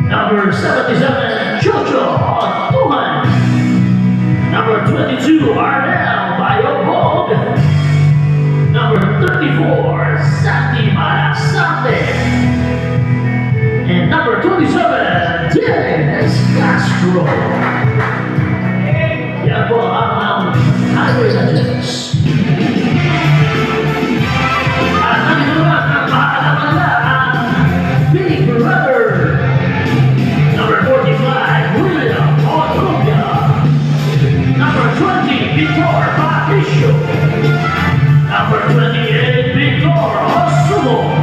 Number 77, Jojo Tuhan. Number 22, Arnel Bayobog. Number 34, Santi Marasante. And number 27, Dennis Castro. Yan po ang Highway Legends. At nandito naman ang mahalaman na Big Brother. Number 45, William Otoya. Number 20, Victor Patricio. Number 28, Victor Osumo.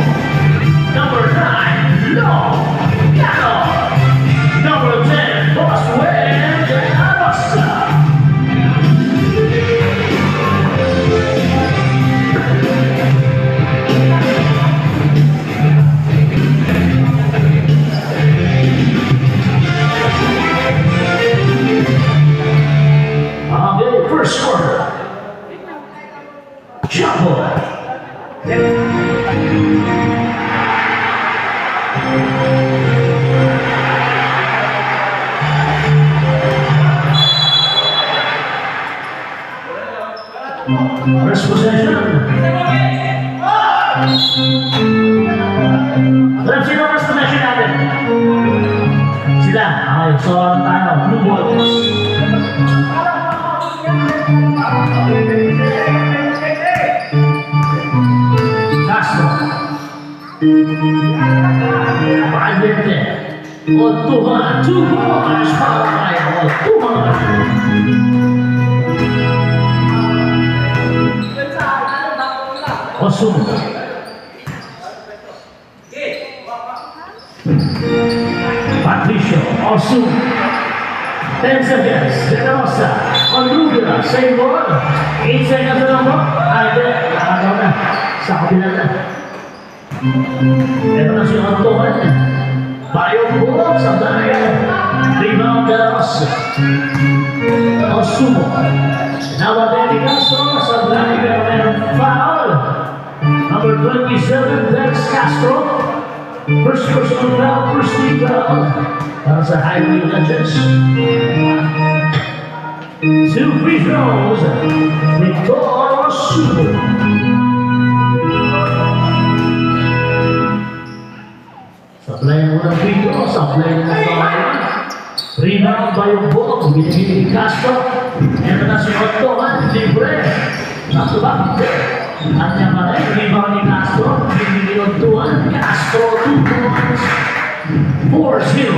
Number 9, Long Gano. Number 10, Boswell de Arosa. Okay, first quarter. Jumbo. First possession. Let's see the first possession natin. Sila. Okay, so tayo. Blue Boys. Castro. Valverde. Otuhan. 2 points para kay Otuhan. Osumo. Patricio. Osumo. 10 seconds. De La Rosa. Onrubia. Same ball. 8 seconds na lang po. Ay, ano na. Sa kabila na. Ito na si Otuhan. Bayobog sa dahil. Rebound De La Rosa. Osumo. Nawabeli Castro sa dahil. Foul. Number 27, Dex Castro. First personal foul, first team foul. Para sa Highway Legends. 2 free throws. Victor Osumo. Supply ng unang free throw, supply ng pangalan. Rebound Bayobog, binibigay ni Castro. Ito na si Otuhan, libre. Back to back. Kanya pa rin, rebound ni Castro. Binibigay ni Otuhan, Castro 2 points. 4-0.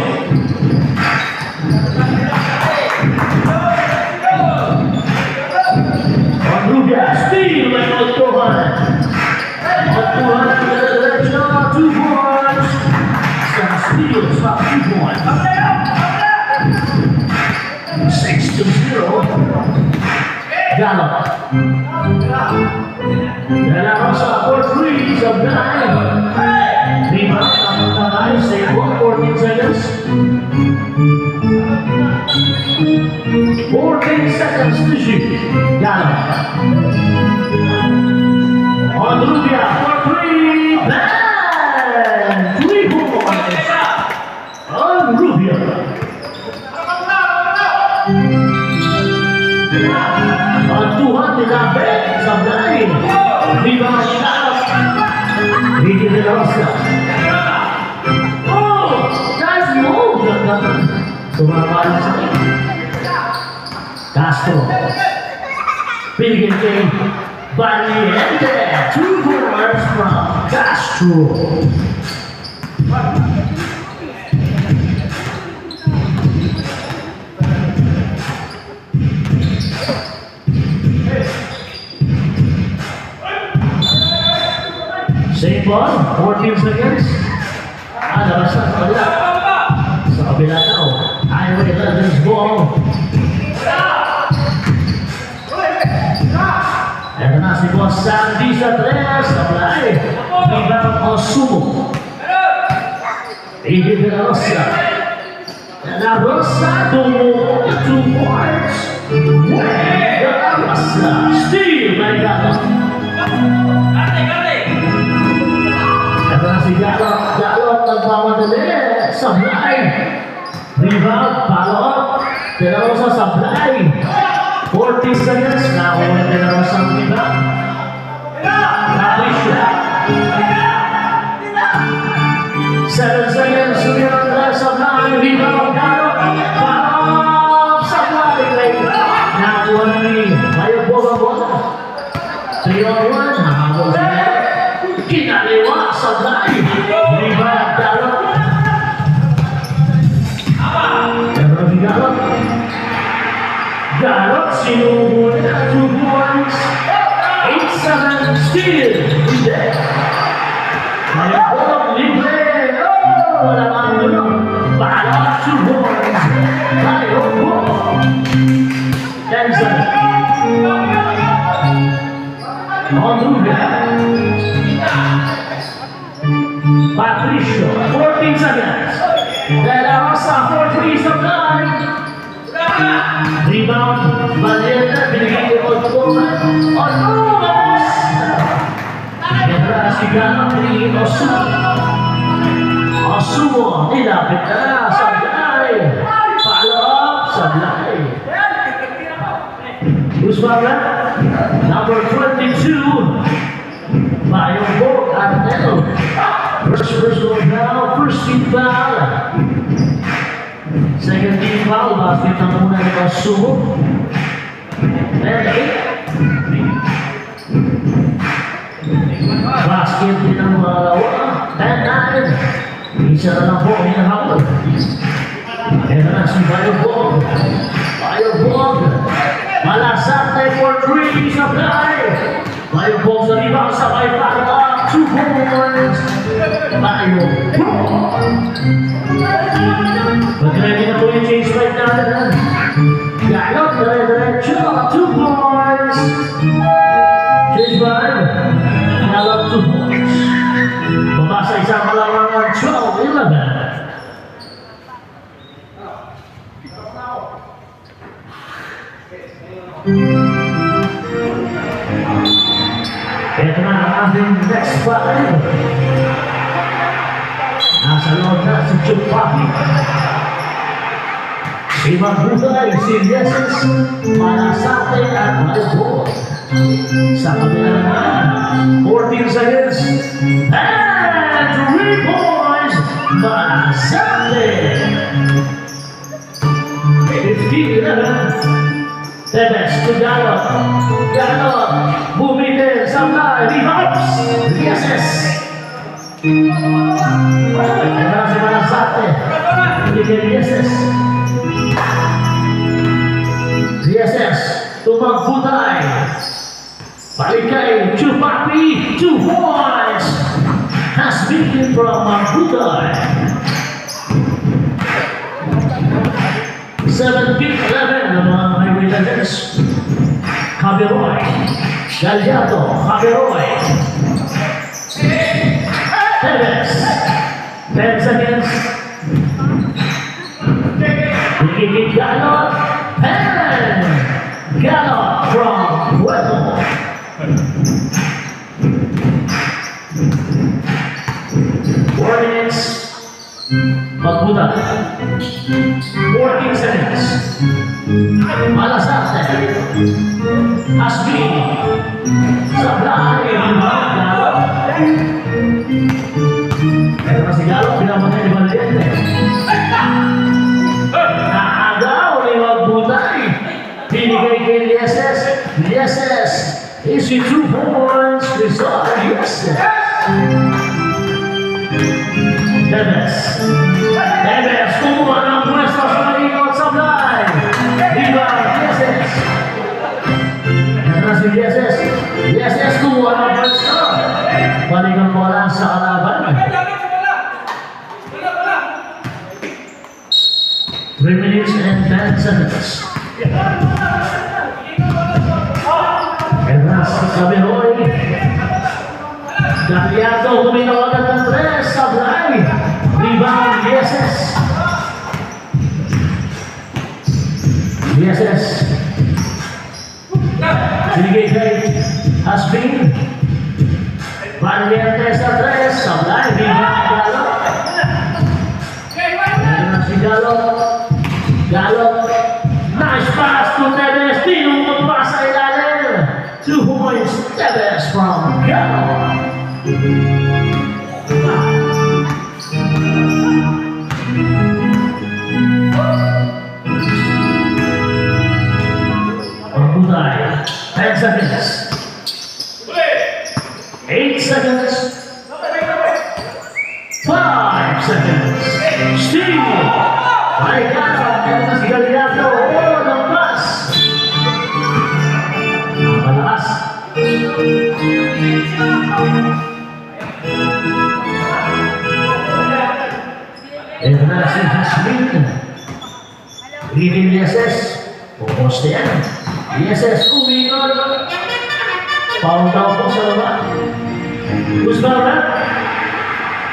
Onrubia, steal by Otuhan. Otuhan to the direction, 2 points. Some steals, 2 points. 6-0. Gallo. De La Rosa for 3 of 9. Rebound ng Tanay, save ball, 14 seconds. 14 seconds to shoot. Gallo. Onrubia for 3. Bang! 3 points. Onrubia. Otuhan dilapit sa dahil. Rebound ni Carlos. Ricky De La Rosa. Oh! Nice move! Sumapalong sa akin. Castro. Binigyan kay Valiente. 2 points from Castro. Same ball, 14 seconds. Labas na sa kabila. Sa kabila na o. Highway Legends ball. Ito na si Boss Sandy sa 3. Supply. Rebound Osumo. Iggy De La Rosa. De La Rosa, 2 points. De La Rosa. Steal by Gallo. Ito na si Gallo. Gallo nagmamadali. sablay. Rebound, follow up. De La Rosa sablay. 40 seconds. Nakuha De La Rosa ang rebound. Patricio. 7 seconds. Sumiran sablay. Rebound, follow up. Sablay. Nakuha ni Bayo Boga. 3-on-1. Habang sila. Kinaliwa sablay. Rebound, follow up. Galot, sinubo na 2 points. 8-7 still. Hindi. Malibog, libre. Walang angulo. Balot, 2 points. Malibog. 10-7. Onduga. Patricio, 14 seconds. De La Rosa, 4-3 supply. Rebound, Valiente, binigay kay Otoman. Otoman! Kaya si Gano, binigay Osumo. Osumo, nilapit na, sablay. Follow up, sablay. Usmaga, number 22. Bayong Bog, Arnel. First one down, first team foul. Second team foul, basket na muna ni Osumo. And 8. Basket din ang malawa. 10-9. Isa na lang po ang hinahapon. Ito na si Bayong Bog. Bayong Bog. Malasate for 3. Supply. Bayong Bog sa rebound. Sabay para 2 points. Bayong Bog. Pag-ready na po yung change right natin. Galot, dire-diretso, 2 points. Change right. Galot, 2 points. Babasa isang malawangan, 12-11. Ito na ang ating next five. Nasa loob na si Chupapi. Si Magbutay, si Yeses, Malasate at Malibog. Sa kabila naman, 14 seconds. And 3 points, Malasate. 15-11. Tebes to Galot. Galot, bumite, sablay, rebounds. Yeses. Ito si Malasate. Bigay Yeses. Yeses, Magbutay. Balik kay Chupapi, 2 points. Has been from Magbutay. 17-11 ng mga highway legends. Caberoy. Gallardo, Caberoy. Tevez. 10 seconds. Bigigit Galot. 10. Galot from Puerto. Coordinates. Magbutay. 14 seconds. Malasate. Asbi. Sablay. Galot. Ito na si Galot. Pinamatay ni Valiente. Naagaw ni Magbutay. Pinigay kay Yeses. Yeses. Issue 2 points. Result. Yeses. Tevez. Tevez, kumuha ng pwesto sa malikot sablay. Diba, Yeses. Ito na si Yeses. Yeses, kumuha ng pwesto. Balikan mo lang sa kalaban. 3 minutes and 10 seconds. Ito na si Caberoy. Gallardo, huminaw agad ng 3. Sablay. Rebound, Yeses. Yeses. Binigay kay Asbin. Valiente sa 3. Sablay. Rebound, Galot. si Gallo. Gallo. Nice pass to Neves. Tinong magpasa sa ilalim. 2 points. Neves from Gallo. Mabuday. 10 seconds. 8 seconds. 5 seconds. Steal. By Gallo. Neves Gallardo. Oh, the pass. Malakas. Ito na si Hasmin. Leading the SS. Puposte yan. DSS umikot. Foul daw po sa baba. Who's foul that?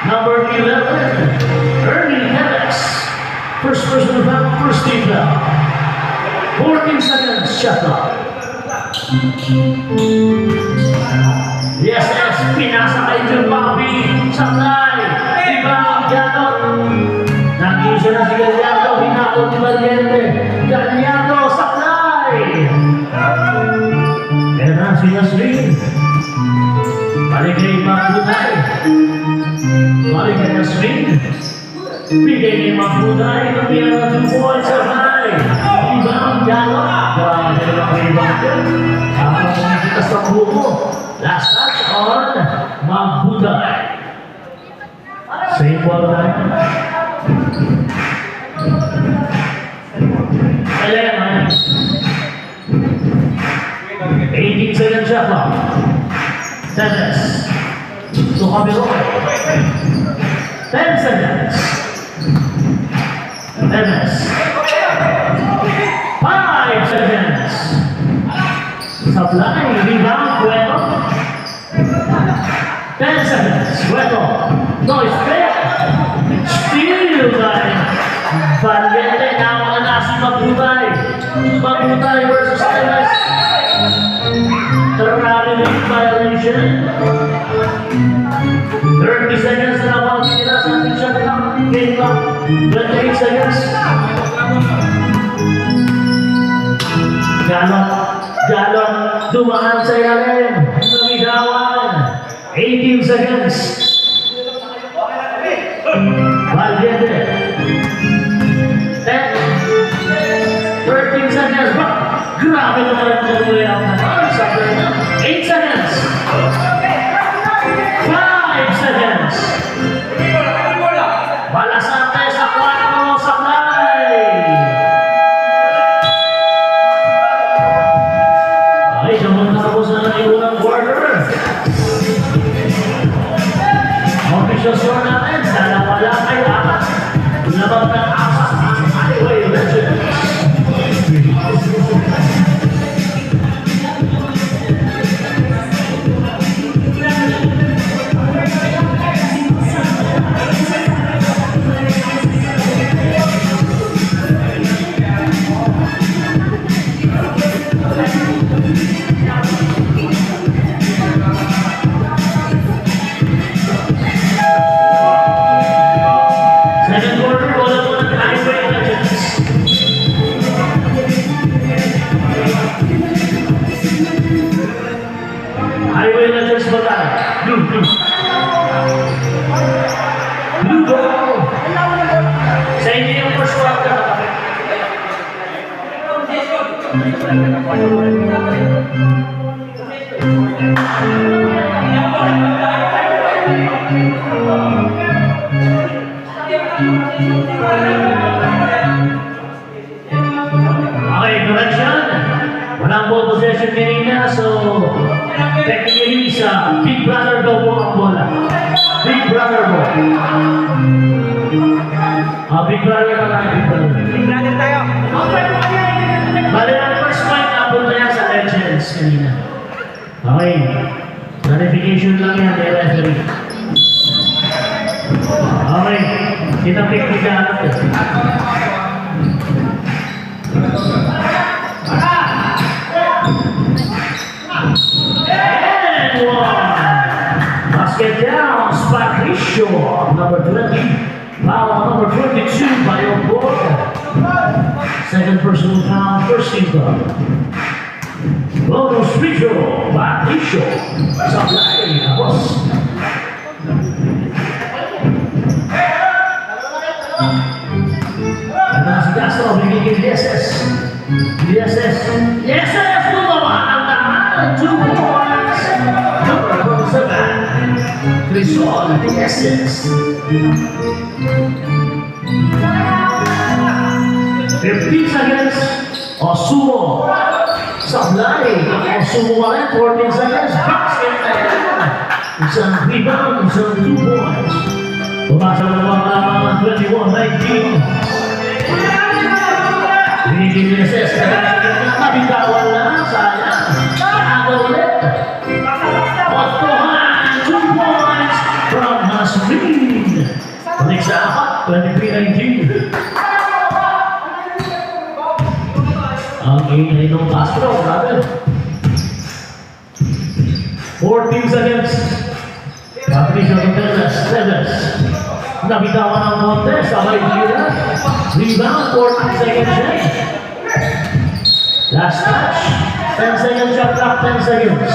Number 11. Ernie Neves. First person foul, first team foul. 14 seconds, shot clock. DSS, pinasa kay John Bobby. Sablay. Rebound, Gatot. Nag-uso na si Gallardo. Hinakot ni Valiente. Gallardo, sablay. Kaya na si Yasmin. Balik kay Mabuday. Balik kay Yasmin. Bigay kay Mabuday. Nabiyan na 2 points sa high. Rebound, Gatot. Grabe na rebound yun. Tapos nakikita sa buko. Last touch on Mabuday. Same ball time. Kailangan. 18 seconds shot clock. Neves. To Javier. 10 seconds. Neves. 5 seconds. Supply. Rebound. Cueto. 10 seconds. Cueto. No, it's fair. Steal by Valiente. Naman na si Mabuday. Mabuday versus Neves. Traveling violation. 30 seconds na naman sila sa ating shot clock. Game clock. 28 seconds. Galon. Dumaan sa ilalim. Namigawan. 18 seconds. Valiente. 13 seconds. Grabe naman ang tuloy ang 8 seconds. 5 seconds. Balasante sa 4. Sablay. Ay, tapos na ng unang quarter. Official score natin. Dalawa lang ay 4. Labang ng 4. Highway Legends. Second quarter, wala po ng Highway Legends. Highway Legends ba tayo? Blue. Blue ball. Sa inyo yung first quarter. Okay, correction. Walang ball possession kanina, so technically sa Big Brother daw po ang bola. Big Brother po. Big Brother pa tayo, Big Brother. Big Brother tayo. Bale, ang first point napunta yan sa Legends kanina. Okay. Clarification lang yan, referee. Okay. Tinapik ni Gatot. And one. Basket down. Spot ratio. Number 20. Foul number 22 by your boy. Patricio. Sablay. Tapos. Ano na si Castro, bigiging DSS. DSS. DSS! Gumawa ng tahan. 2 points. Number 7. Crisol, DSS. 15 seconds. Osumo. Sablay. Osumo pa rin. 14 seconds. Basket na yan. Isang rebound. Isang 2 points. Pumasa mo naman 21-19. Binigyan ni SS. Nabitawan na. Sayang. Nakagaw ulit. Otohan. 2 points from Hasmin. Balik sa 23-19. Ang ingay ng Castro, brother. 14 seconds. Patricio Teves. Nabitawan ng Montes. Sabay Gira. Rebound. 14 seconds yan. Last touch. 10 seconds shot clock. 10 seconds.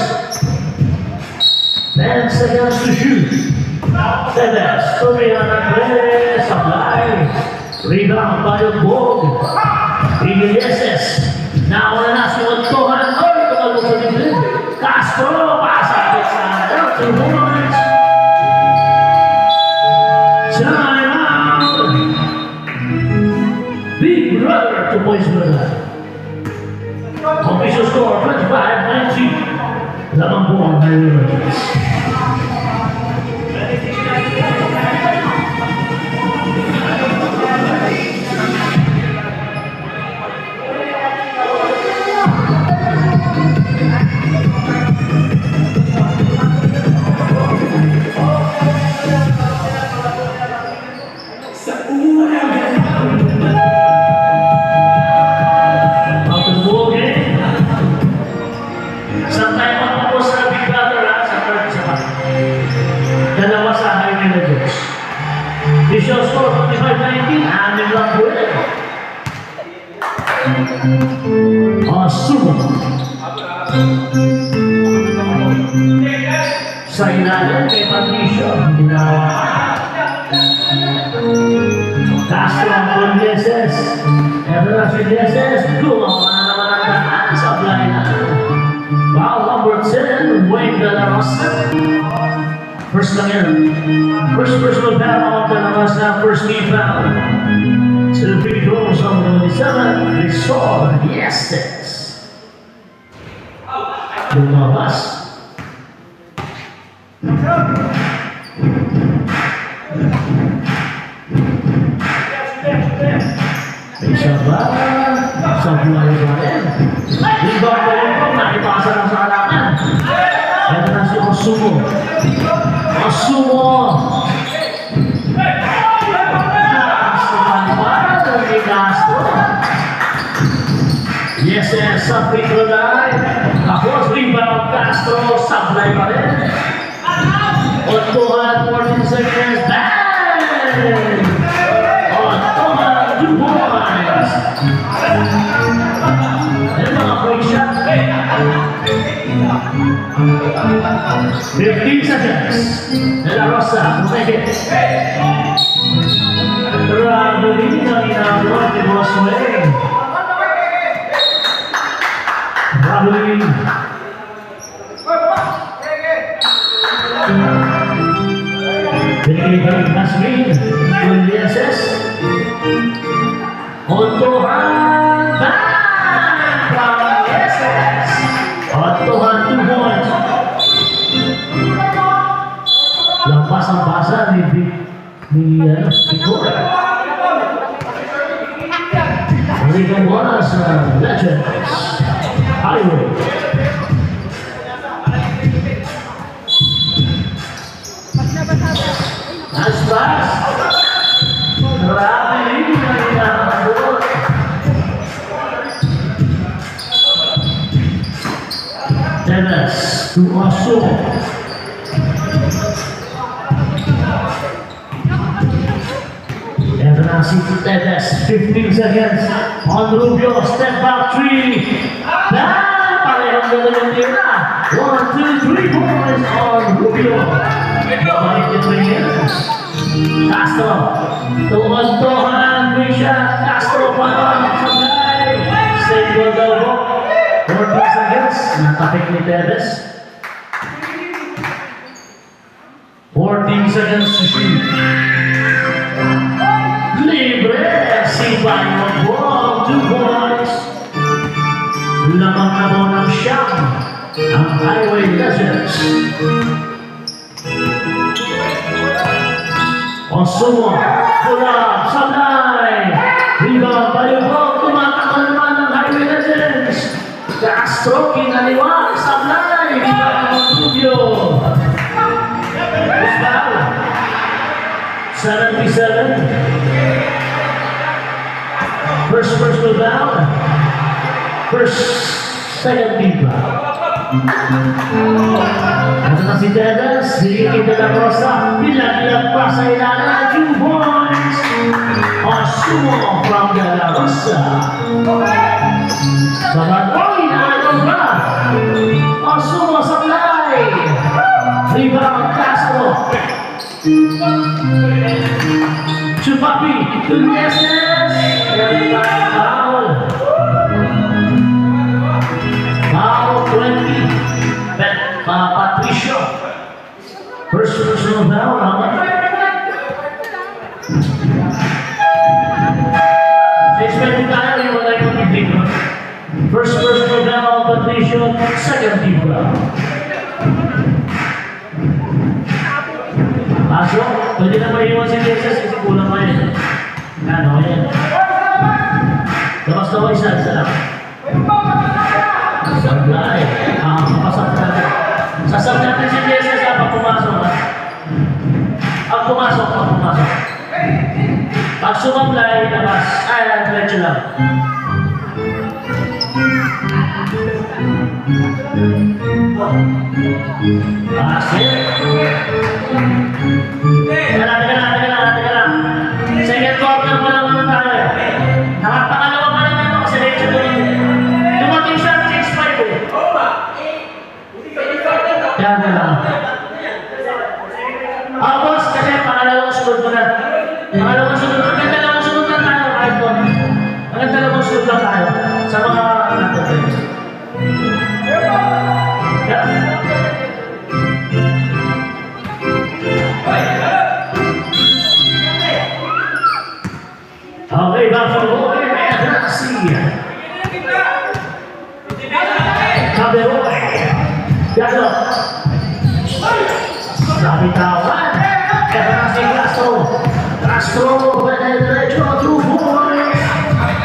10 seconds to shoot. Teves. Tumihan ng Teves. Sablay. Rebound. Bayog-bog. Iglesias. Nauna na si Otohan. Oy, tumalong sa dibdib. Castro. Pasapit sa 2 points. Time out. Big brother 2 points brother. Official score 25-19. Lamang po ang Mariners. Official score 25-19. Anim lang po rin. Osumo. Sa ilalim kay Patricio. Castro ang Pulieses. Eto na si Lieses. Gumawa na naman ang daan sa blind. Foul number 10. Wayne De La Rosa. First lang yan. First personal foul of De La Rosa. First team foul. 2 free throws on 27. Crisol. Lieses. Lumabas. Isa ba? Sablay ba rin? Iba pa rin po, nakipasa lang sa halaman. Ito na si Osumo. Osumo! Yes, sa free throw line. Tapos rebound Castro, sablay pa rin. Otohan, 14 seconds. Bang! Otohan, 2 points. Yan mga quick shot. 15 seconds. De La Rosa, umekit. Traveling ang inabuan ni Boss Wayne. Traveling. Binigay Hasmin. Pulieses. Otohan. From Lieses. Otohan 2 points. Lampas ang basa ni Victoria. Liga 1 sa Legends. Hollywood. Nice pass. Traveling ang inabuan. Teves to Osumo. Ito na si Teves, 15 seconds. On Rubio, step back 3. Parehong gano'n yung tira. 1, 2, 3 points on Rubio. Babalik yung Reyes. Castro. Tumuntohan. Big shot. Castro pa ron. Sabay. Single double. 14 seconds. Natapik ni Tevez. 14 seconds to shoot. Libre. Sibay ng ball. 2 points. Lamang na mo ng shot. Ang Highway Legends. Osumo, pula, Sablay. Rebound, Balibog, tumatakal naman ng Highway Legends. Castro, kinaliwa, Sablay. Rebound ng Rubio. Foul. 77. First personal foul. Second team foul. Ito na si Tevez, Ricky de la Rosa, bilang-bilang pa sa ilalim, 2 points. Osumo from de la Rosa. Sabatoy na ang ba? Osumo sa play. Rebound Castro. Chupapi, Tuneses. Foul. Foul 20. Patricio. First personal foul. Expect tayo yung wala yung pag-ibig. First personal foul, Patricio. Second team foul. Kaso, pwede na maiwan si Jesus kasi kulang pa yun. Ano yan? Labas na ko isa lang. Sablay. Kapasap natin. Sasab natin si Jesus pag pumasok. Pag pumasok. Pag sumablay, labas. Ay, diretso lang. Pasir. Teka lang. Second quarter pa lang naman tayo. Nakapangalawa pa lang naman kasi diretso doon. Dumating siya 6-5 eh. Yan na lang. Boss, kasi pangalawang sunod mo na. Pangalawang sunod. Ang dalawang sunod lang tayo, kahit po. Ang dalawang sunod lang tayo. Sa mga natin. Okay, back for Boy. Caberoy. Galo. Sabitawan. Ito na si Castro. Diretso. 2 points.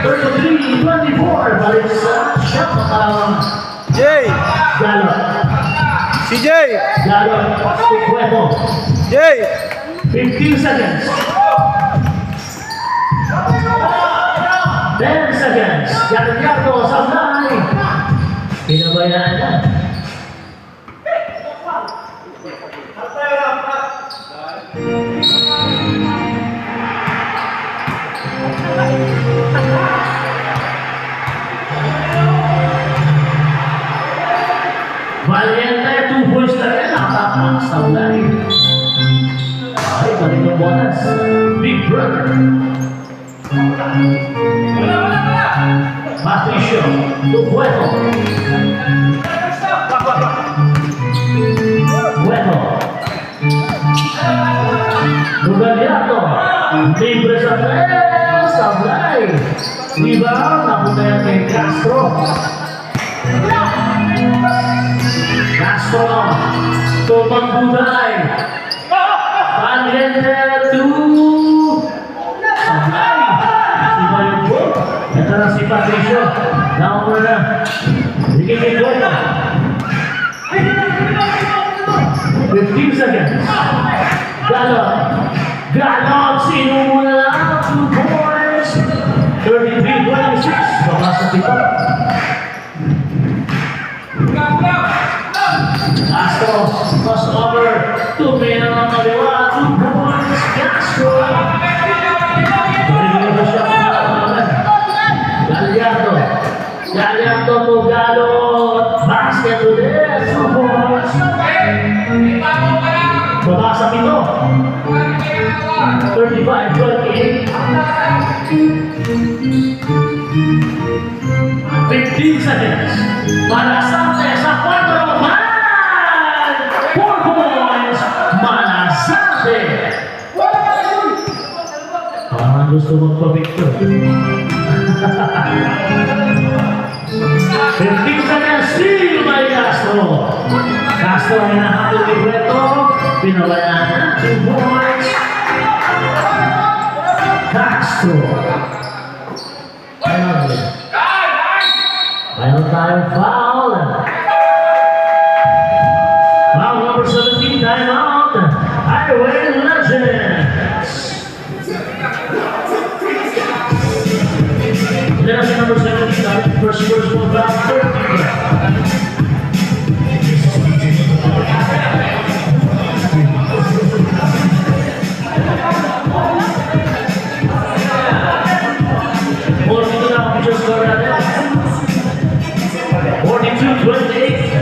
33-24. Balik sa shot. Jay! Galo. Si Jay! Galo. Cueto. Jay! 15 seconds. 10 seconds. Gagliardo sa fly. Pinabayaan na. Valiente, 2 points na rin. Nakatapak sa fly. Ay, balik ng bonus. Big brother. Patricio, tu Cueto. Gugaliato. Libre sa tres. Sablay. Rebound. Napunta yan kay Castro. Castro. Tumang Buday. Valiente to Sablay. Ito na si Patricio. Nauna na. Sige kay Cueto. 15 seconds. Galop. Sinumula lang. 2 points. 33-26. Baka sa pito. Castro. Crossover. 2 minutes ang kaliwa. 2 points. Castro. Gallardo to Gallo, basket to this. 35-28. 15 seconds. Malasante sa 4 man! 4 points. Malasante. Parang gusto magpabictor. 15 seconds. Steal by Castro. Castro ay nahabol ni Breto. Pinabayaan na 2 points. Castro. Mayroon tayong foul. Foul number 17, time out. Highway Legends. Generation number 17, first personal foul, 30. Score natin. 42-28.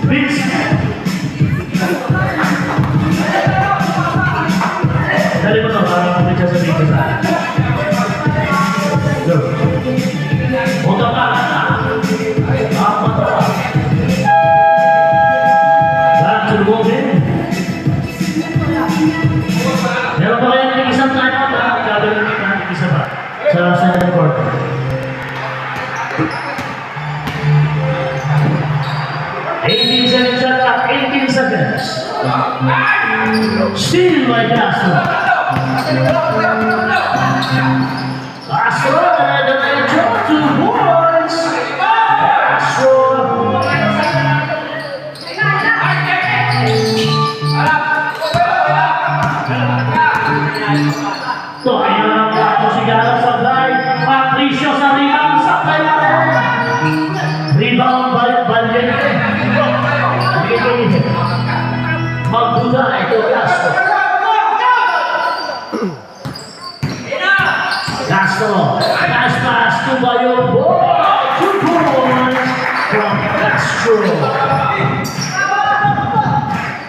Vince. Dali mo na, parang kumita sa video sa akin. Go. Punta ka. Back to the ball game. Meron pa kayo ng isang time-out, ha? Gagawin natin isa pa sa center court. Eighteen seconds shot clock, 18 seconds. Steal by Castro. Castro, diretso, 2 points. Castro. So, ayun ang plato si Galo Sablay. Patricio sa rebound. Sablay na rin. Rebound Valiente. Magbuda ito Castro. Castro. Nice pass to Bayobo. 2 points from Castro.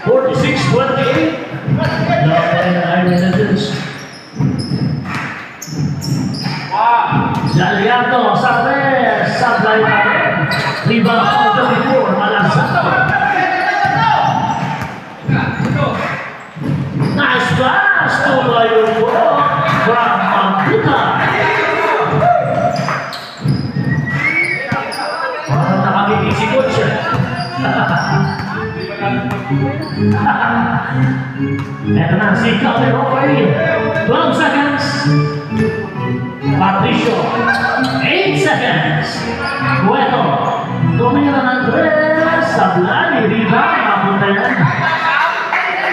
46-28. Galiato, Sablay na rin. Rebound from 34, Malasante. Nice pass to Bayobo from Magbuda. Parang nakabiti si Coach. Ito na si Calvin O'Reilly. 12 seconds. Patricio. 8 seconds. Cueto. Tumira ng 3. Sablay. Rebound. Mapunta yan.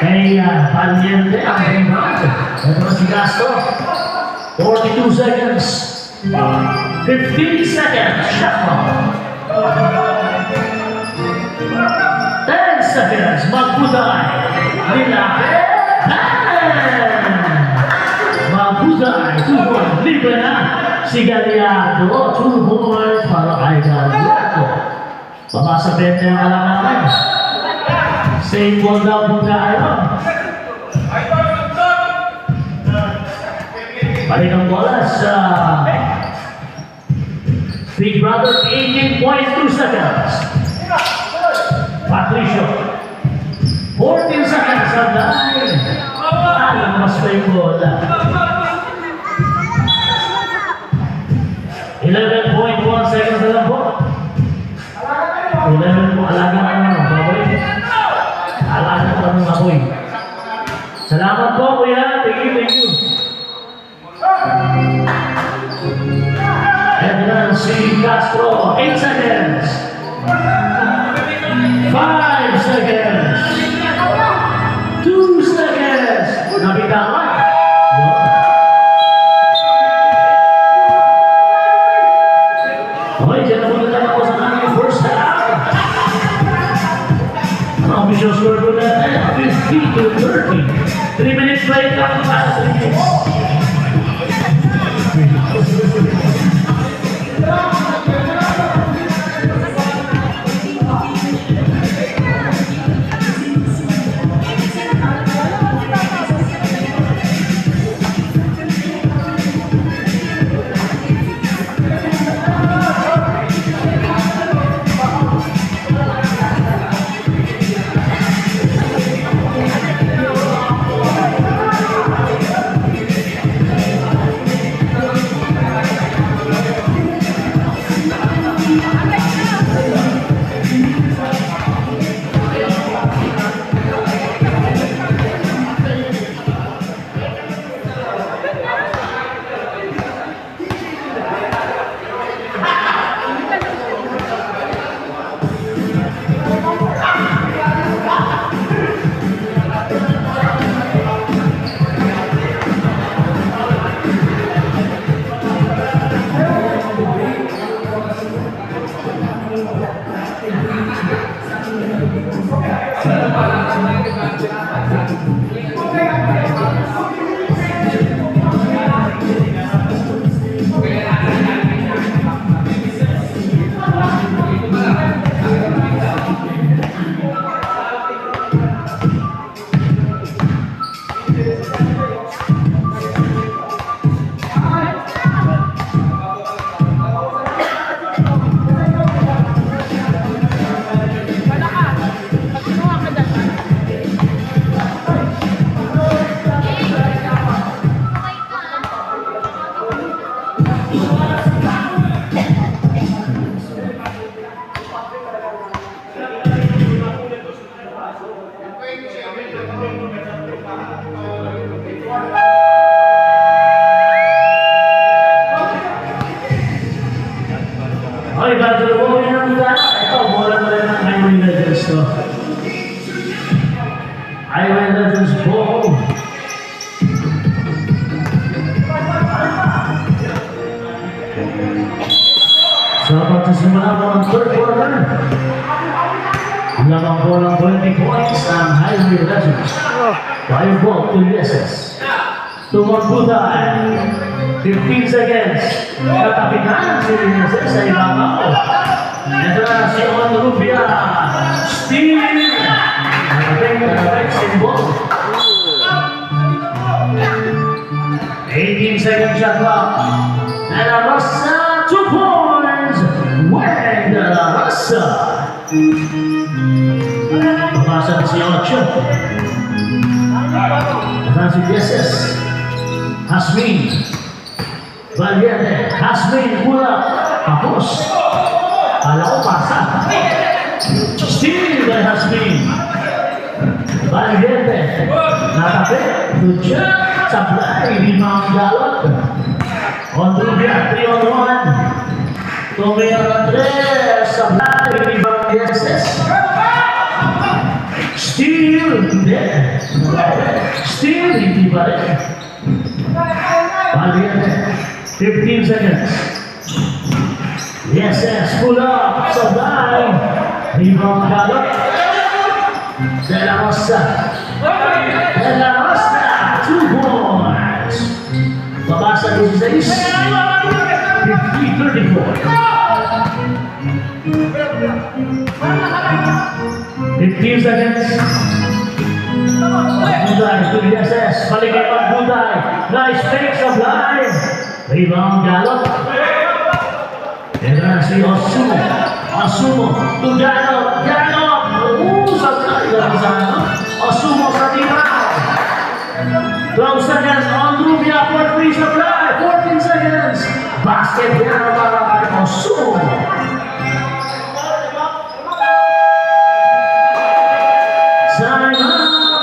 Kay Valiente ang rebound. Ito na si Castro. 42 seconds. 15 seconds. Shot clock. 10 seconds. Magbuday. Nilapit. Magbuday. 2 points. Libre na. Si Galiato. 2 points para kay Galiato. Baba sa 20 ang alam namin. Same ball daw po tayo. Balik ang bola sa Big Brother. 18.2 seconds. Patricio. 14 seconds sa line. Alam mas may bola. 11.1 seconds na lang po. 11 po. Alaga ka naman. Baboy. Alaga ka naman baboy. Salamat po kuya. Thank you. And then si Castro. 8 seconds. 5 seconds. 2 seconds. Nabitawan. Okay, dyan na muna tayo po sa kanyang first half. Ang official score po natin, 50-30. 3 minutes break lang para sa 3 minutes. Okay, bago na po rin ang gana. Ito, bola na rin ang Highway Legends to. Highway Legends ball. Sa pagsisimula po ng third quarter, lamang po ng 20 points ang Highway Legends. 5 ball to USS. Tumang Buday. 15 seconds. Katapitan si USS sa ibabaw. Ito na si Juan Rubia. Steal. Nakapit si ball. 18 seconds shot clock. And a Rosa 2 points. Weng de la Rosa. Pabasa si Ocho. Ito si USS. Hasmin. Valiente. Hasmin pula. Tapos. Kala ko pasa. Steal by Hasmin. Valiente. Nakapit. Good job. Sablay. Limang galot. Ondrubia. 3 on 1. Tumira na 3. Sablay. Limang USS. Steal. Hindi. Steal. Hindi pa rin. Valiente. 15 seconds. Yes, pull up. Sablay. Limang galot. De la Rosa. De la Rosa. 2 points. Babasa 16. 50-34. 15 seconds. Buday to the SS. Paligay pang Buday. Nice fake sa blind. Rebound galop. Yan si Osumo. Osumo to Janot. Janot. Sa blind. Osumo sa tira. 12 seconds. Ondrubia for 3 sa blind. 14 seconds. Basket yan para kay Osumo.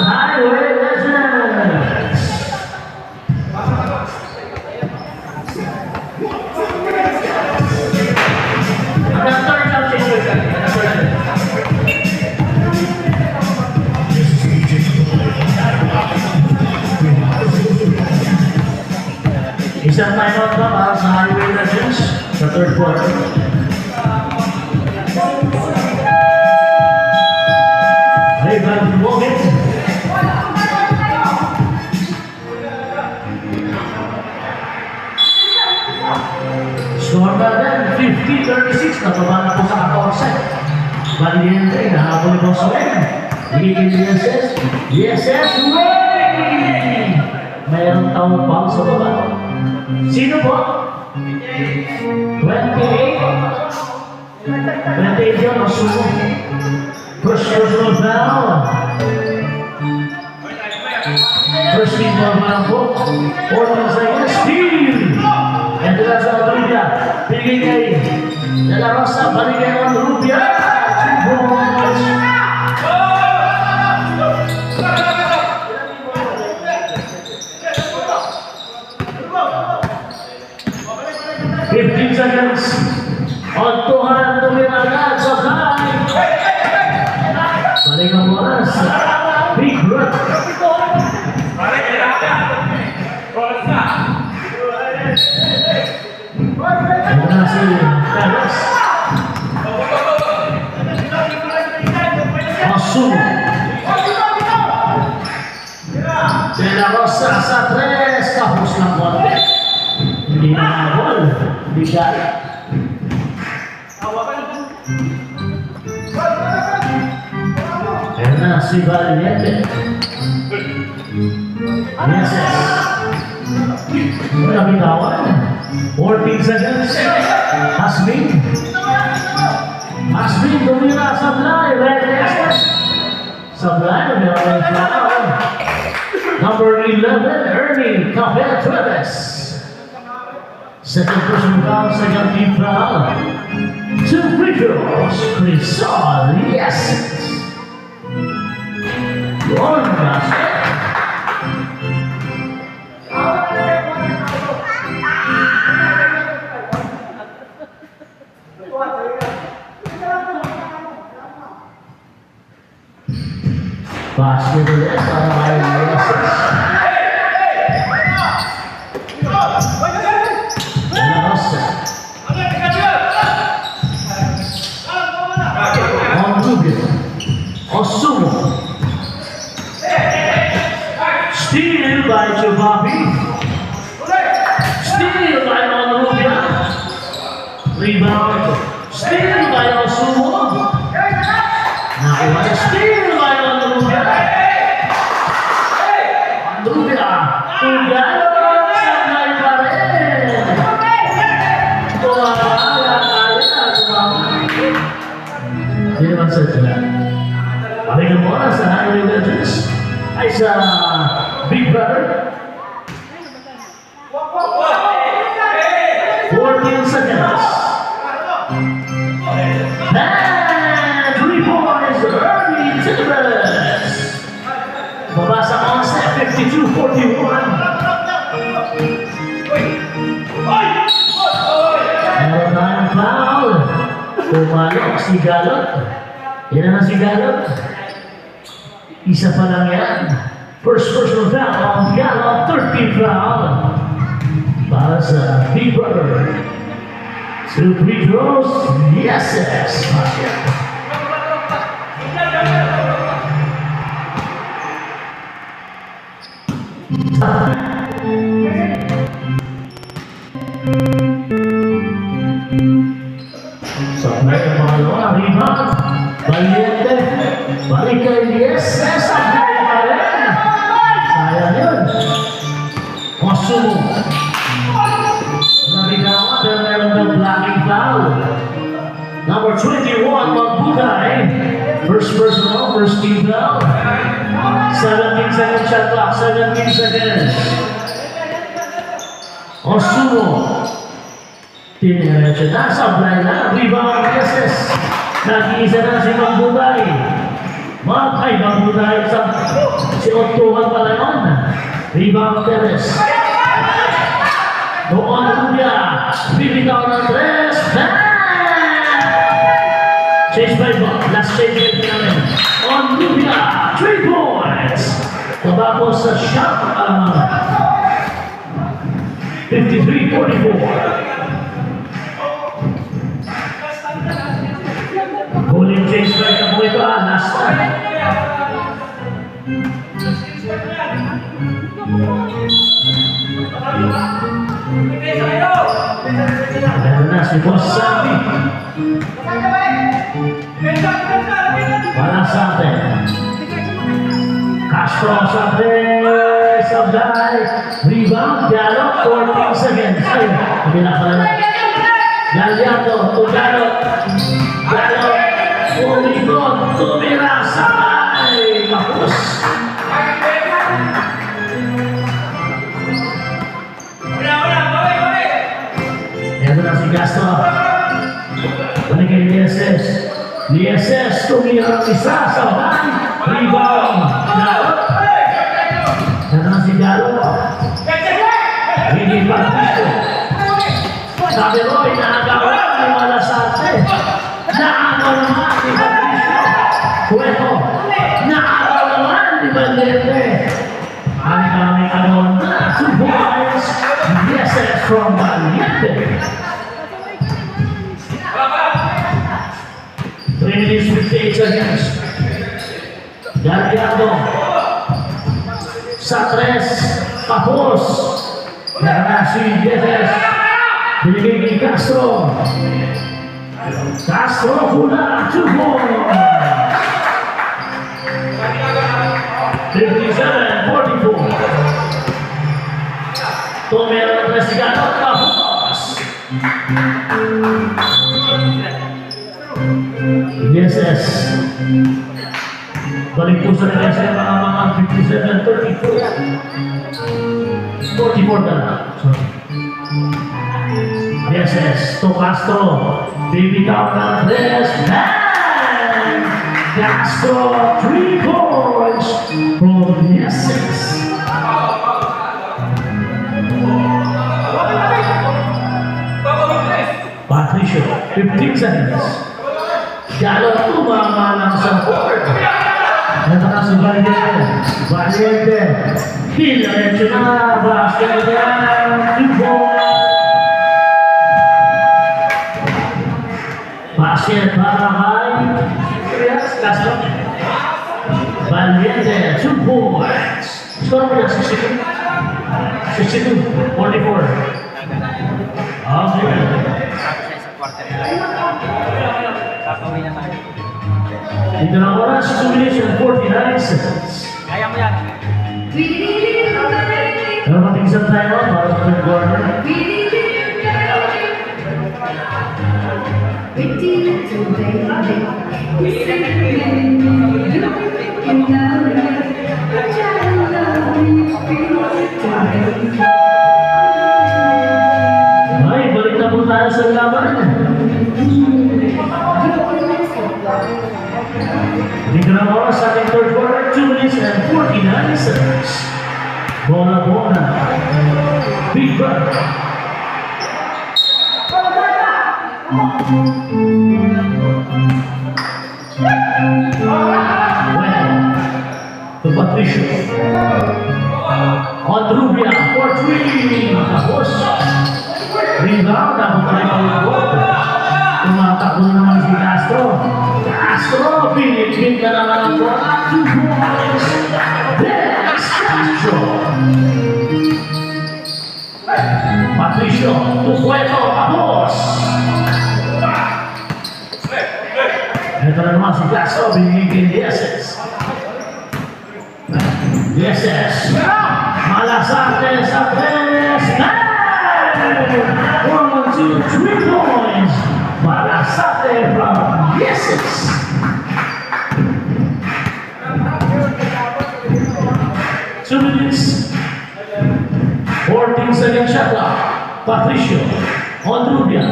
Highway Legends. Isang timeout na para sa Highway Legends sa third quarter. Hey, back to Morgan. Score na din, 50-36, napaba na po sa 14. Valiente, nahabol po sa Weng. Ligin USS. USS, Weng! Mayroong taong pang sa baba. Sino po? 28? 28 yun, Osumo. First personal foul. First team foul po. 14 seconds, steal! Ito na sa Rubia. Pinigay kay De La Rosa. Baligay ng Rubia. 2 points. 15 seconds. Ontuhan tumira agad sa high. Balik ang oras. Big run. Ito na si Carlos. Osumo. De La Rosa sa 3. Kapos ng konti. Hindi na nabol. Hindi gala. Ayan na si Valiente. Yes. Wala bitawan. 14 seconds. Hasmin. Hasmin tumira sa Sablay. Yes. Sablay. Number 11, Ernie Cabell-Travis. Second person foul, second team foul. 2 free throws, Crisol, yes. One basket. Rebound. Steal by Osumo. Nakuha na steal by Ondrubia. Ondrubia. Tugalo. Sablay pa rin. Tumawala. Hindi naman sa sila. Paling mo na sa Hungry Legends ay sa Big Brother. 14 seconds. And 3 points early to the Reds. Mabasa on set 52-41. Meron tayong foul. Pumalok si Galot. Yan na si Galot. Isa pa lang yan. First personal foul on Galot. 13 foul. Para sa Big Brother. 2 free throws. Yes, yes. Supply ng pangalawa. Rebound. Valiente. Balik kay yes, yes. Sayang yun. Osumo. Nabigawa, pero meron daw blocking foul. Number 21, Magbutay. First personal, first team foul. 17 seconds shot clock, 17 seconds. Osumo. Tiniretso na, sablay na. Rebound, yes, yes. Nag-iisa na si Magbutay. Magbutay. Si Ottuhan pala yun. Rebound, Teres. Doon Rubia, bibitaw ng tres, change by ball, last change by namin. On Rubia, 3 points. Tapos sa shot, 53-44. Huling change by na po ito, last time. Meron na si Boss Sammy. Para sa atin. Castro sa atin. Sablay. Rebound. Galot. 14 seconds. Ay, hindi na pala. Galiato. Galot. Galot. Umikot. Tumira. Sabay. Kapus. Meron na si Castro. Balik kay Lieses. Lieses, tumira isa sa bahay. Rebound. Galot. Meron na si Galot. Hindi Patricio. Sabi Roy, nakagawa ng wala sa atin. Nakagawa naman ni Patricio. Kuweto. Nakagawa naman ni Valiente. Ang daming ano na. 2 points. Lieses from Valiente. 3 minutes 58 seconds. Gallardo. Sa 3. Tapos. Meron si Lieses. Binigay ni Castro. Castro pula. 2 points. 57-44. Tumira na si Galot. Tapos. Lieses. Balik po sa nila sa mga 57-34. 44 na lang. Sorry. Lieses. To Castro. Bibitaw ng tres. And Castro. 3 points from Lieses. Patricio. 15 seconds. Galot tumama lang sa board. Ito na si Valiente. Valiente. Diretso na. Basket na. 2 points. Basket para kay Castro. Valiente. 2 points. Score mo na 62. 62. 44. Okay. Kakawin na tayo. Ito na oras, 2 minutes and 49 seconds. Kaya mo yan. Pero mating-isang time out para sa third quarter. Ay, balik na po tayo sa laban. Dito na oras sa ating third quarter, 2 minutes and 49 seconds. Bola. Big Brother. Well, to Patricio. On Rubia for 3. Tapos, rebound. Ako pa rin ang tumatakbo na naman si Castro. Pinipin ka naman ang bola. 2 points. There's Castro. Patricio, to Cueto. Tapos. Ito na naman si Castro. Binigyan Dieses. Malasarte sa Perez. 1, 2, 3 points. Malasarte from Dieses. Two minutes. 14 seconds shot clock. Patricio. Ondrubia.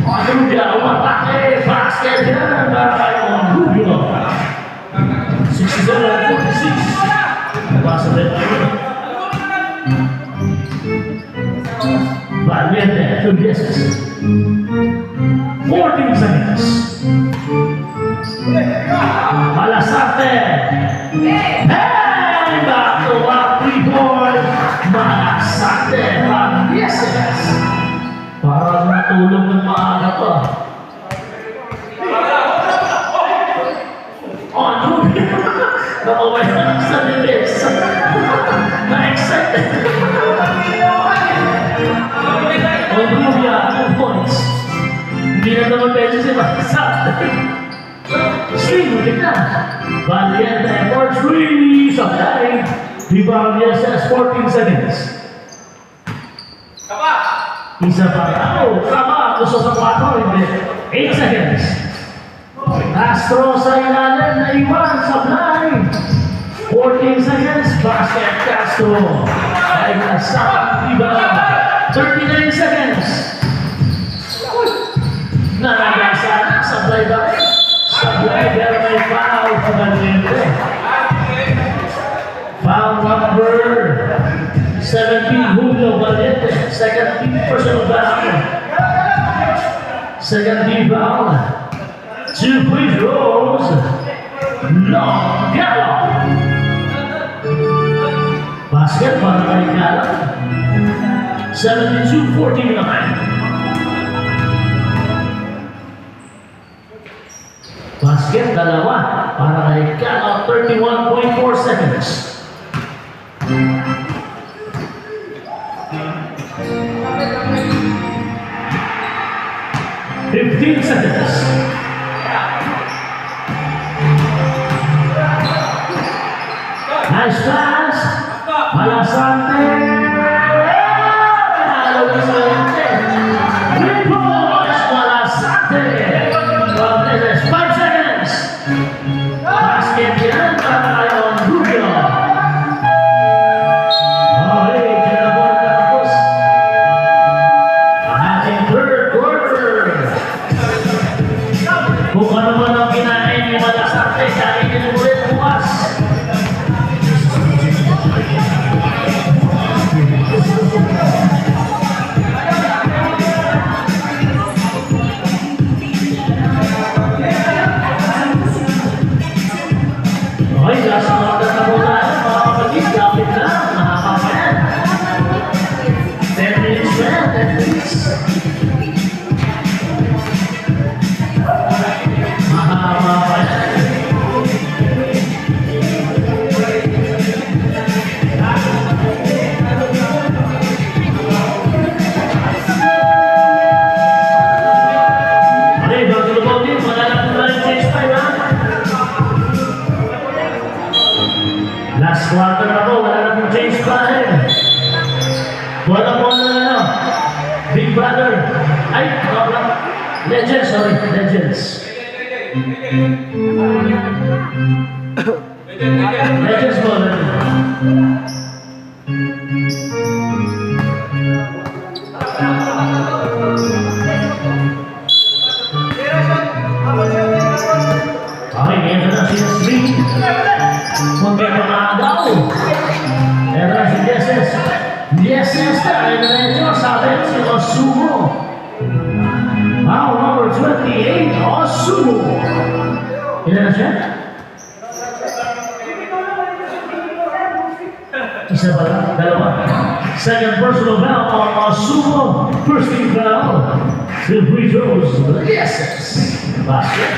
Umatake. Basket yan. Ondrubia. 67-46. Pasa de Valiente to Dieses. 14 seconds. Malasarte. Hey! Back to back 3 points. Malasarte from Dieses. Parang natulog ng maaga pa. Nakaway na sa defense. Na-excited. Ondrubia, 2 points. Hindi na naman pwede si Malasarte. Swing, tignan. Valiente for 3. Supply. Rebound Dieses, 14 seconds. Isa pa. Kama. Gusto sa 4. Hindi. 8 seconds. Castro sa ilalim na iwan sa blind. 14 seconds. Basket Castro. Ay nasakang rebound. 39 seconds. Naragasa na. Sablay ba? Sablay pero may foul sa Valiente. Foul number 17. Julio Valiente. Second team personal foul. Second team foul. 2 free throws. Long Gallo. Basket para kay Gallo. 72-49. Basket dalawa para kay Gallo. 31.4 seconds. Fifteen seconds. Nice pass. Malasante. Halo na sa Valiente. 3 points. Malasante. 5 seconds. Basket yan para kay Ondrubia. Okay, dyan na po natapos ang ating third quarter. Kung ano man ang kinain ni Malasante, kainin ulit bukas. Bola. Big Brother. Ay, wala. Legends, sorry. Legends. Legends bola. Okay, ito na si Smith. Magkakagaw. Ito na si Yeses. Yeses na. Ito na ito. Sabi si Osumo. Wow, number 28, Osumo. Ilan na siya? Isa ba lang? Dalawa. Second personal foul on Osumo. First team foul. Two free throws. Yeses. Basket.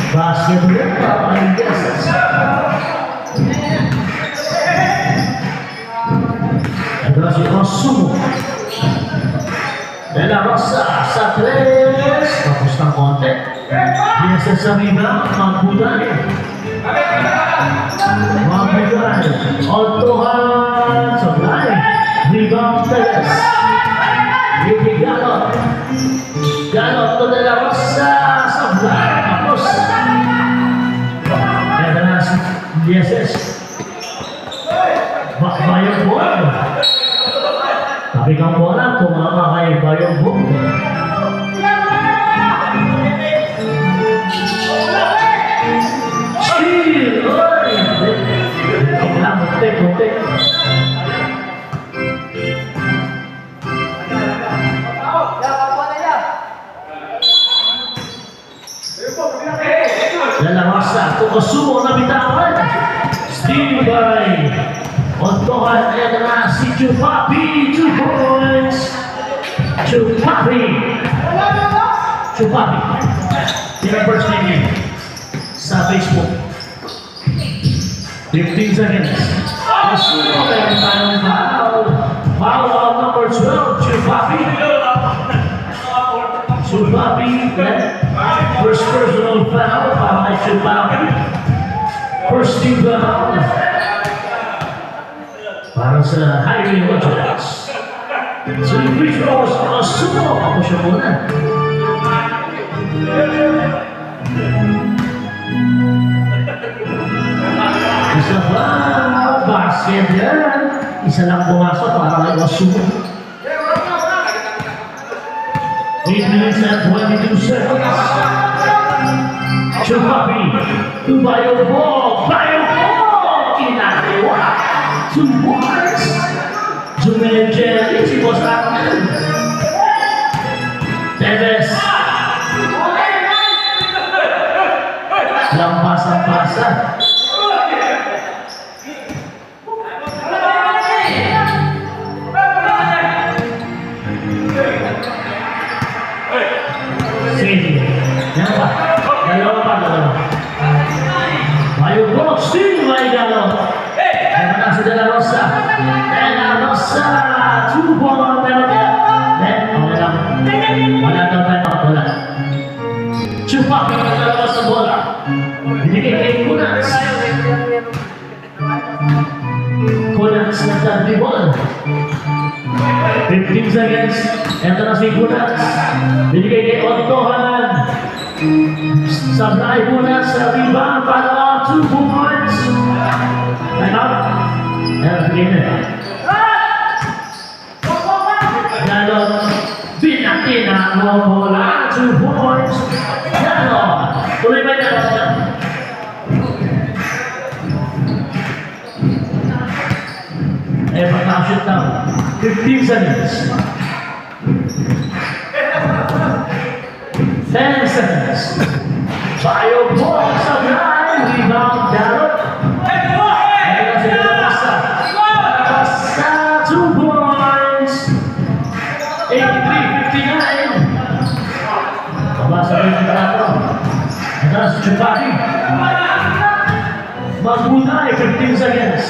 Basket ulit para ang Yeses. Ito na si Osumo. De La Rosa sa 3. Tapos ng konti. Yeses sa rebound. Magbudani. Ontuhan sa line. Rebound Teles. Yuki Galot. Galot to De La Rosa sa line. Tapos. Ito na si Yeses. Bayong buwan. Tapi kang bola tumama kay Bayong buwan. Muntik. Lalawasa, Osumo na bitawan. Steve by Ontohan, ayan na si Chupapi. 2 points. Chupapi. Yung first name sa Facebook. 15 seconds. Osumo, meron tayong foul. Foul on number 12, Chupapi. First personal foul para kay Chupapi. First team foul para sa Highway Rochers. So yung free throws, Osumo. Ako siya muna. Isa pa, basket yan. Isa lang pumasok para kay Osumo. 8 minutes and 22 seconds. Chupapi to Bayong Kinaliwa. 2 points. Jumel-Jelly, si Boss Arnel. Teves. Lampas-lampasan. Sige. Yan pa. Dalawa. Bayong Buwan, still may galaw. Ayan na si De La Rosa. 2 ball. Wala daw tayo. Wala. Chupapi na dalawa sa bola. Binigay kay Kunats. Kunats nagdadribol. 15 seconds. Ito na si Kunats. Binigay kay Ontohan. Sablay Kunats sa rebound para 2 points. Time out. Bigay na. Galot. Binatina mo bola. 2 points. Galot. Tuloy ba niya? Pagka-shoot down. 15 seconds. 10 seconds. Bayong Buwan sa line. Rebound Galot. Ayan na si De La Rosa. Basta 2 points. 83-59. Pabasa rin ang trato. Ito na si Chupapi. Magbunay, 15 seconds.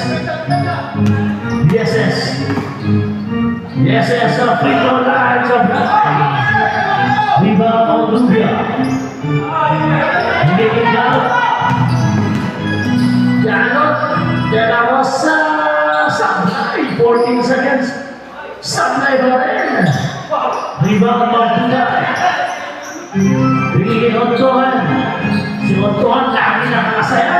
Yeses sa free throw line sa Rebound Hindi tinggal. Janot De La Rosa. Sablay. 14 seconds. Sablay pa rin. Rebound Magdulay. Bigigin Ottohan. Si Ottohan lagi nakakasaya.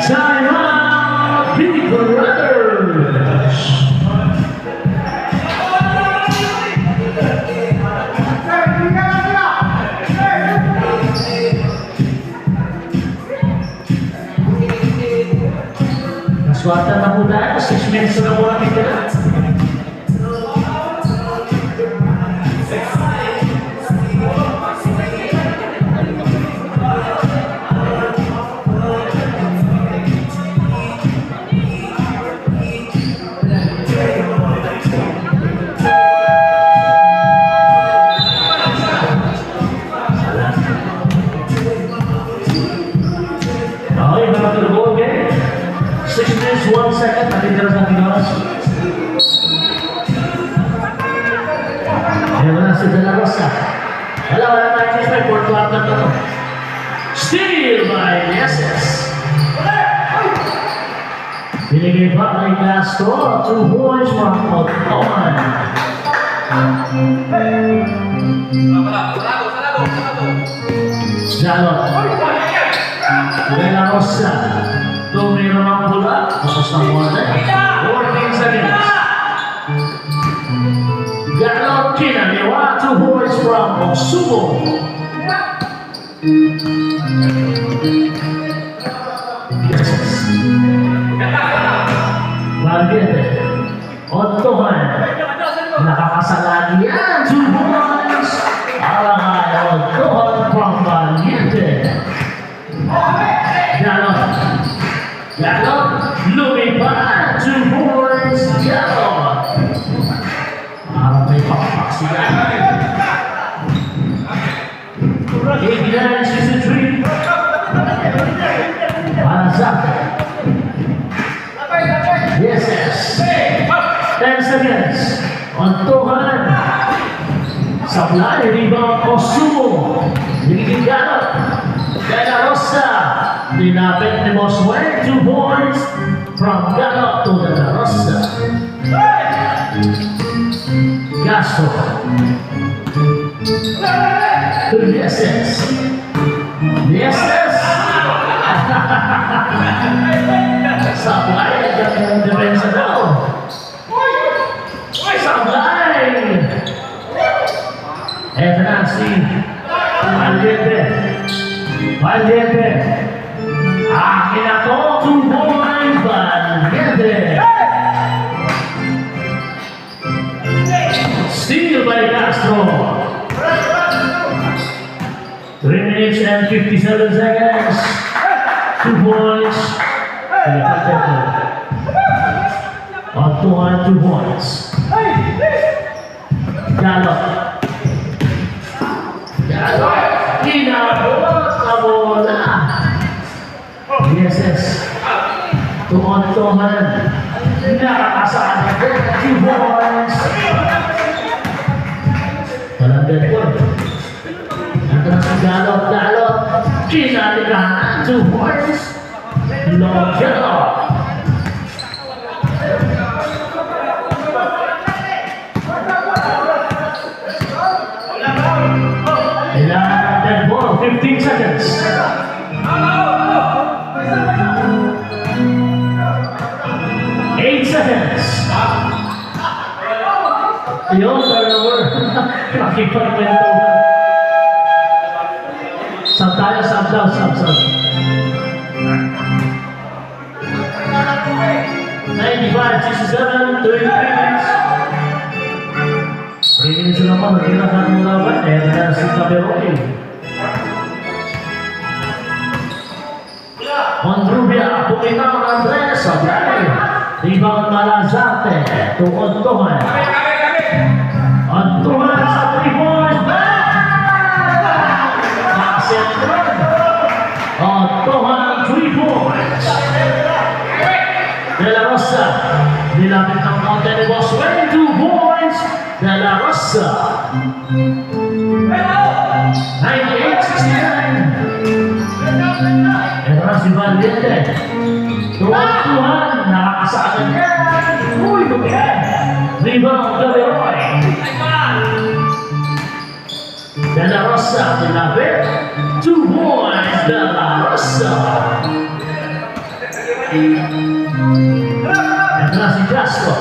Time out. Big Brothers. Naswatan na po tayo. 6 minutes na po namin ka. Okay, mga turbo, okay? 6 minutes, 1 second, natitira sa ating oras. Ayan na si De La Rosa. Wala tayo choice by 4 quarter na to. Steal by SS. Binigay pa kay Castro. 2 points from Ottoman. Jalot. De La Rosa. Tumiro ng pula. Tapos ng wala. 14 seconds. Jalot kinaliwa. 2 points from Osubo. Valdete. Ottoman. Nakakasalan yan. 2 points. Alangay Ottoman from Valdete. Jalot. Jalot. Lumipad. 2 points. Jalot. Parang may pakpak siya. 89-63. Manazate. Yes, yes. 10 seconds. Ottoman. Sablay. Rebound. Osumo. Nagiging Jalot. De La Rosa. Dinapit ni Boswell. 2 points from Jalot to De La Rosa. Castro. To the SS. The SS. Sablay. Ang depensa daw. Sablay. Eto na si Valdete. Valdete. Akin na to. 2 points. Valdete. Steal by Castro. 3 minutes and 57 seconds. 2 points. Ottoman 2 points. Jalot. Jalot. Kinabot na bola. Yes, yes. To Ottoman. Nakakasaan ako. 2 points. Walang dead point. Ito na si Jalot. Jalot. Kinalikan. 2 points. Long Jalot. Kailangan ng dead ball. 15 seconds. 8 seconds. Ayun, turnover. Pakipagpento. Sub tayo, sub daw, sub. 95-67, 33 minutes. 3 minutes naman, natira sa ating laban. Ayan na si Caberoni. Mondrubia, pumita ng Andres, Sablay. Rebound Malazate, to Ottoman. Ottoman sa 3 points. Nakasentron. Ottoman, 3 points. De La Rosa, nilapit ng konti ni Boswell, 2 points. De La Rosa. Ito na si Valiente. Tuwan-tuwan, nakakasakit yan. Uy, bumihan. Rebound, Gaberoy. De La Rosa, tinapit. 2 points, De La Rosa. Ito na si Castro.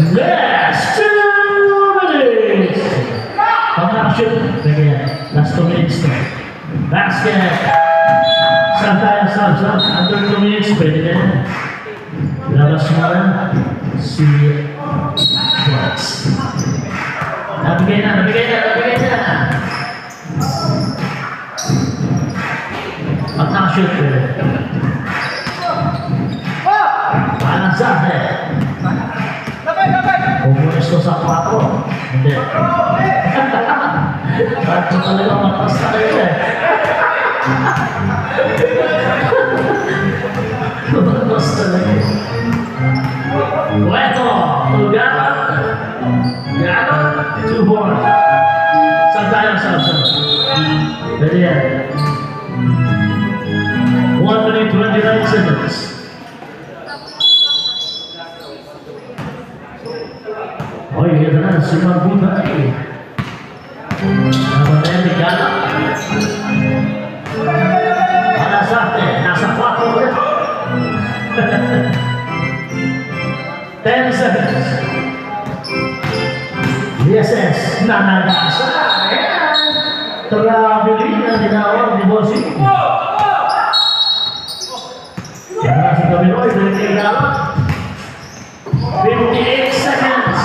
Last 2 minutes. Pang-action. Last 2 minutes na. Basket. Saan tayo? Saan? Under 2 minutes. Pwede na yan. Labas mo na si Box. Nabigay na. Pang-action. Paano sa atin? Pumulis ko sa 4. Hindi. Bakit mo talaga matas na kayo eh? Matas talaga. Pueto! Tugano! 2 points. Saan tayo? Pwede yan. 1 minute 29 seconds. Oy, ito na, si Magbutay. Nabatay ni Gala. Para sa atin, nasa 4 ulit. 10 seconds. VSS, nanagasa. Ayan. Trabilin na tinawag ni Bossy. Yan na si Gabiroy, balik ni Gala. 58 seconds.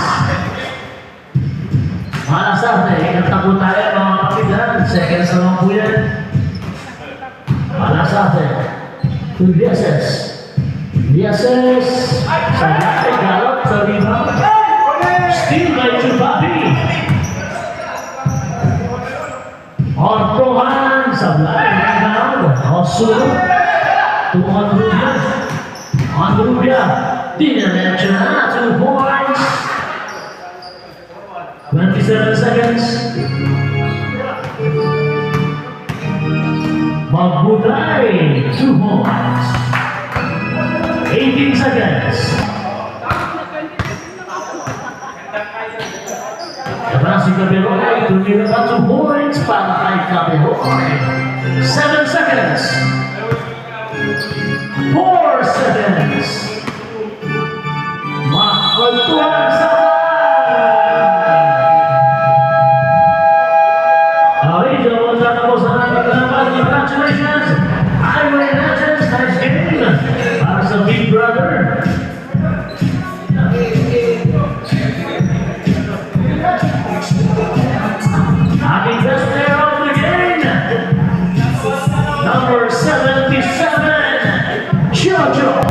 Para sa atin, nagtapo tayo mga kapitan. Seconds na lang po yan. Para sa atin, to VSS. VSS, sa dati galop sa rebound. Steal by Chupapi. Ortohan sa blind rebound. Osuro. Tuhan Rubia. Rubia. Dinaretso na 2 points. 27 seconds. Magbutay 2 points. 18 seconds. Diba si Gabiroy, tumira pa 2 points para kay Gabiroy. 7 seconds. 4 seconds. Makultuhan sa okay, jawab sa tapos na naglaban. Congratulations! Highway Legends, nice game! Para sa Big Brother. Ating best player of the game, number 77, Jojo